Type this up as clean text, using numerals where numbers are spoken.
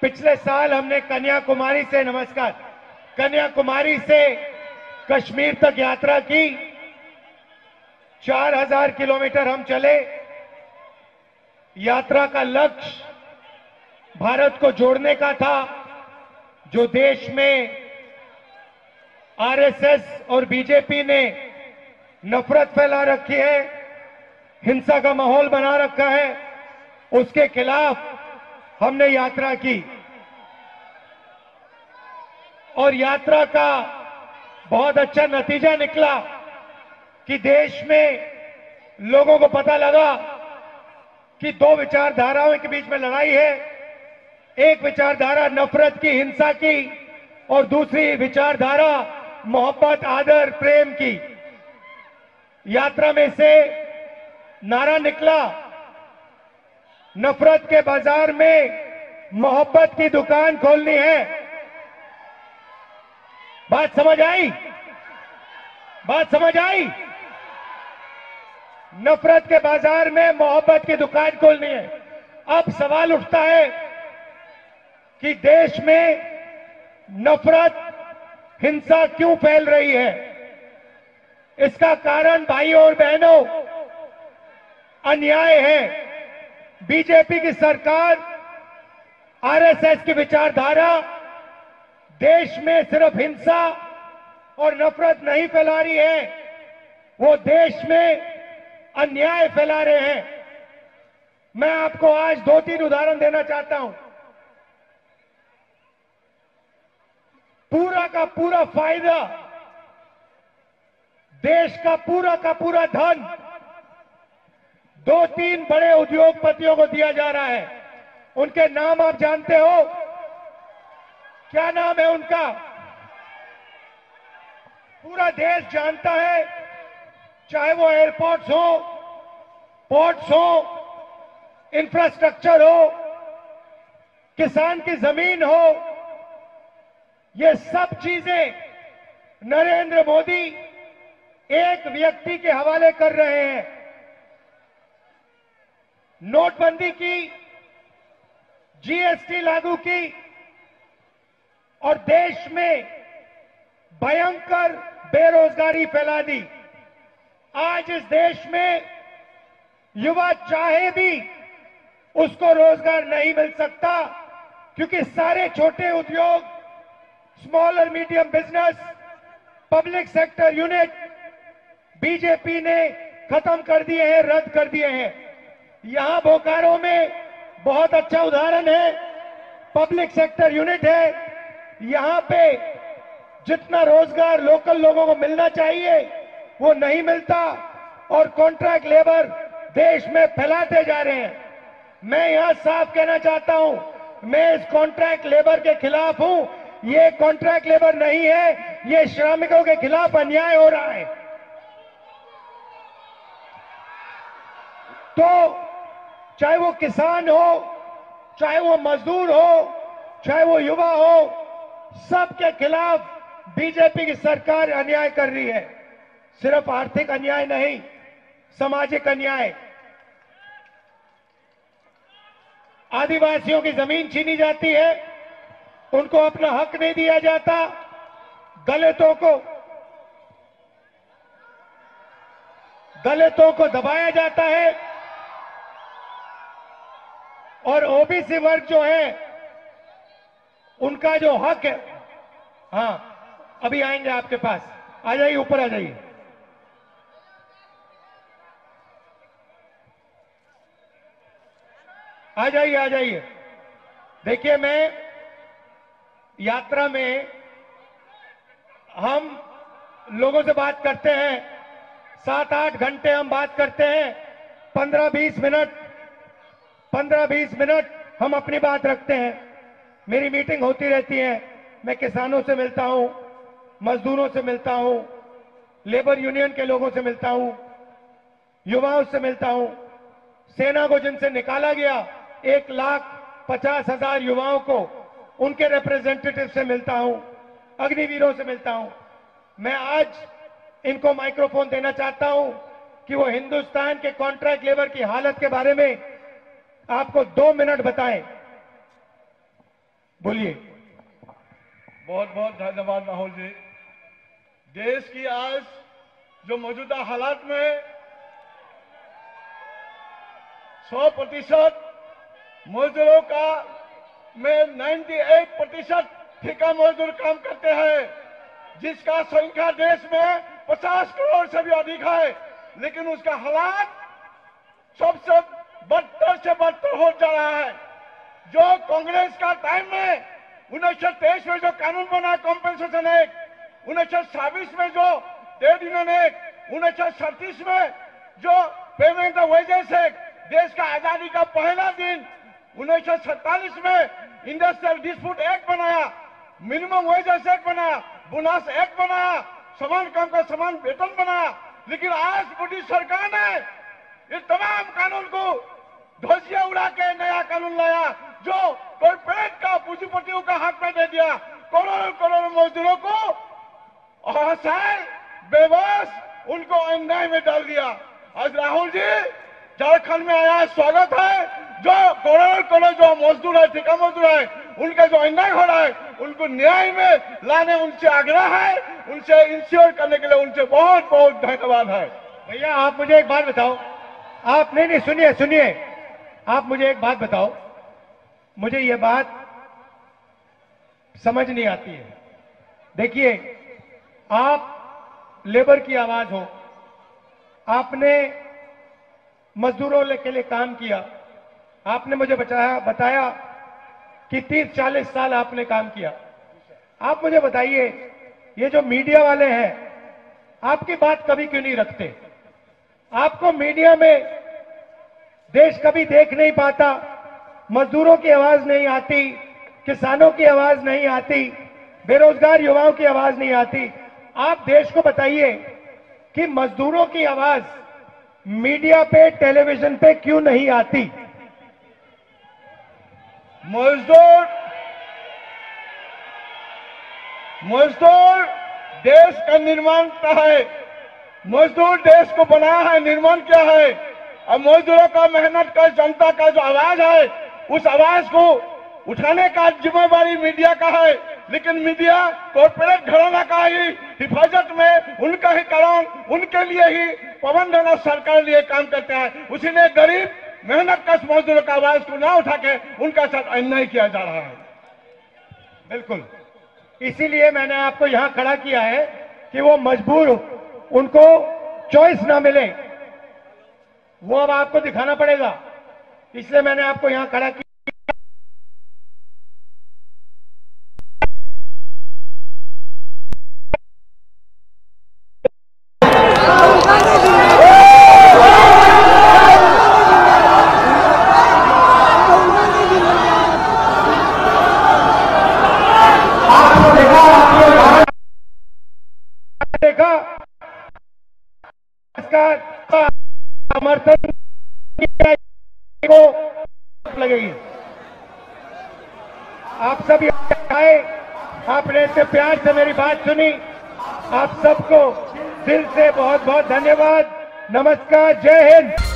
पिछले साल हमने कन्याकुमारी से, नमस्कार, कन्याकुमारी से कश्मीर तक यात्रा की। 4000 किलोमीटर हम चले। यात्रा का लक्ष्य भारत को जोड़ने का था। जो देश में आरएसएस और बीजेपी ने नफरत फैला रखी है, हिंसा का माहौल बना रखा है, उसके खिलाफ हमने यात्रा की। और यात्रा का बहुत अच्छा नतीजा निकला कि देश में लोगों को पता लगा कि दो विचारधाराओं के बीच में लड़ाई है। एक विचारधारा नफरत की, हिंसा की, और दूसरी विचारधारा मोहब्बत, आदर, प्रेम की। यात्रा में से नारा निकला, नफरत के बाजार में मोहब्बत की दुकान खोलनी है। बात समझ आई? बात समझ आई? नफरत के बाजार में मोहब्बत की दुकान खोलनी है। अब सवाल उठता है कि देश में नफरत, हिंसा क्यों फैल रही है? इसका कारण भाइयों और बहनों अन्याय है। बीजेपी की सरकार, आरएसएस की विचारधारा देश में सिर्फ हिंसा और नफरत नहीं फैला रही है, वो देश में अन्याय फैला रहे हैं। मैं आपको आज 2-3 उदाहरण देना चाहता हूं। पूरा का पूरा फायदा, देश का पूरा धन 2-3 बड़े उद्योगपतियों को दिया जा रहा है। उनके नाम आप जानते हो? क्या नाम है उनका? पूरा देश जानता है। चाहे वो एयरपोर्ट्स हो, पोर्ट्स हो, इंफ्रास्ट्रक्चर हो, किसान की जमीन हो, ये सब चीजें नरेंद्र मोदी एक व्यक्ति के हवाले कर रहे हैं। नोटबंदी की, जीएसटी लागू की और देश में भयंकर बेरोजगारी फैला दी। आज इस देश में युवा चाहे भी उसको रोजगार नहीं मिल सकता, क्योंकि सारे छोटे उद्योग, स्मॉल और medium business, public sector unit BJP ने खत्म कर दिए हैं, रद्द कर दिए हैं। यहां बोकारो में बहुत अच्छा उदाहरण है, पब्लिक सेक्टर यूनिट है। यहां पे जितना रोजगार लोकल लोगों को मिलना चाहिए वो नहीं मिलता, और कॉन्ट्रैक्ट लेबर देश में फैलाते जा रहे हैं। मैं यहां साफ कहना चाहता हूं, मैं इस कॉन्ट्रैक्ट लेबर के खिलाफ हूं। ये कॉन्ट्रैक्ट लेबर नहीं है, ये श्रमिकों के खिलाफ अन्याय हो रहा है। तो चाहे वो किसान हो, चाहे वो मजदूर हो, चाहे वो युवा हो, सबके खिलाफ बीजेपी की सरकार अन्याय कर रही है। सिर्फ आर्थिक अन्याय नहीं, सामाजिक अन्याय। आदिवासियों की जमीन छीनी जाती है, उनको अपना हक नहीं दिया जाता। दलितों को दबाया जाता है, और ओबीसी वर्ग जो है उनका जो हक है, हाँ अभी आएंगे आपके पास, आ जाइए, ऊपर आ जाइए। आ जाइए, आ जाइए। देखिए, मैं यात्रा में हम लोगों से बात करते हैं, 7-8 घंटे हम बात करते हैं। 15-20 मिनट हम अपनी बात रखते हैं। मेरी मीटिंग होती रहती है, मैं किसानों से मिलता हूं, मजदूरों से मिलता हूं, लेबर यूनियन के लोगों से मिलता हूं, युवाओं से मिलता हूं, सेना को जिनसे निकाला गया 1,50,000 युवाओं को, उनके रिप्रेजेंटेटिव से मिलता हूं, अग्निवीरों से मिलता हूं। मैं आज इनको माइक्रोफोन देना चाहता हूं कि वो हिंदुस्तान के कॉन्ट्रैक्ट लेबर की हालत के बारे में आपको 2 मिनट बताएं। बोलिए। बहुत बहुत धन्यवाद राहुल जी। देश की आज जो मौजूदा हालात में 100% मजदूरों का में 98% ठेका मजदूर काम करते हैं, जिसका संख्या देश में 50 करोड़ से भी अधिक है, लेकिन उसका हालात सबसे बदतर से बदतर हो जा रहा है। जो कांग्रेस का टाइम में 1923 में जो कानून बना कॉम्पेंसेशन एक्ट, 1926 में जो ट्रेड यूनियन एक्ट, 1937 में जो पेमेंट ऑफ वेजेस एक्ट, देश का आजादी का पहला दिन 1947 में इंडस्ट्रियल डिस्प्यूट एक्ट बनाया, मिनिमम वेजेस एक्ट बनाया, बोनस एक्ट बनाया, समान काम का समान वेतन बनाया। लेकिन आज मोदी सरकार ने ये तमाम कानून को ध्वजिया उड़ा के नया कानून लाया, जो कॉर्पोरेट का पूंजीपतियों का हाथ में दे दिया, करोड़ों करोड़ों मजदूरों को असहाय बेबस उनको अन्याय में डाल दिया। आज राहुल जी झारखंड में आया, स्वागत है। जो करोड़ों करोड़ जो मजदूर है, ठेका मजदूर है, उनका जो अन्याय हो रहा है, उनको न्याय में लाने उनसे आग्रह है, उनसे इंश्योर करने के लिए उनसे बहुत बहुत धन्यवाद है। भैया आप मुझे एक बात बताओ, आप नहीं सुनिए सुनिए, आप मुझे एक बात बताओ, मुझे ये बात समझ नहीं आती है। देखिए, आप लेबर की आवाज हो, आपने मजदूरों के लिए काम किया, आपने मुझे बताया कि 30-40 साल आपने काम किया। आप मुझे बताइए, ये जो मीडिया वाले हैं, आपकी बात कभी क्यों नहीं रखते? आपको मीडिया में देश कभी देख नहीं पाता, मजदूरों की आवाज नहीं आती, किसानों की आवाज नहीं आती, बेरोजगार युवाओं की आवाज नहीं आती। आप देश को बताइए कि मजदूरों की आवाज मीडिया पे, टेलीविजन पे क्यों नहीं आती? मजदूर देश का निर्माण क्या है? मजदूर देश को बनाया है, निर्माण क्या है? अब मजदूरों का, मेहनत का, जनता का जो आवाज है, उस आवाज को उठाने का जिम्मेवारी मीडिया का है। लेकिन मीडिया कॉर्पोरेट घराना का ही हिफाजत में, उनका ही कारण, उनके लिए ही प्रबंधन सरकार लिए काम करते हैं। उसी ने गरीब मेहनत कश मजदूरों का आवाज को ना उठा के उनका साथ अन्याय किया जा रहा है। बिल्कुल, इसीलिए मैंने आपको यहां खड़ा किया है कि वो मजबूर, उनको चॉइस ना मिले, वो अब आपको दिखाना पड़ेगा। इसलिए मैंने आपको यहां खड़ा किया। देखा इसका समर्थन को लगेगी। आप सब आए, आपने इतने प्यार से मेरी बात सुनी, आप सबको दिल से बहुत बहुत धन्यवाद। नमस्कार, जय हिंद।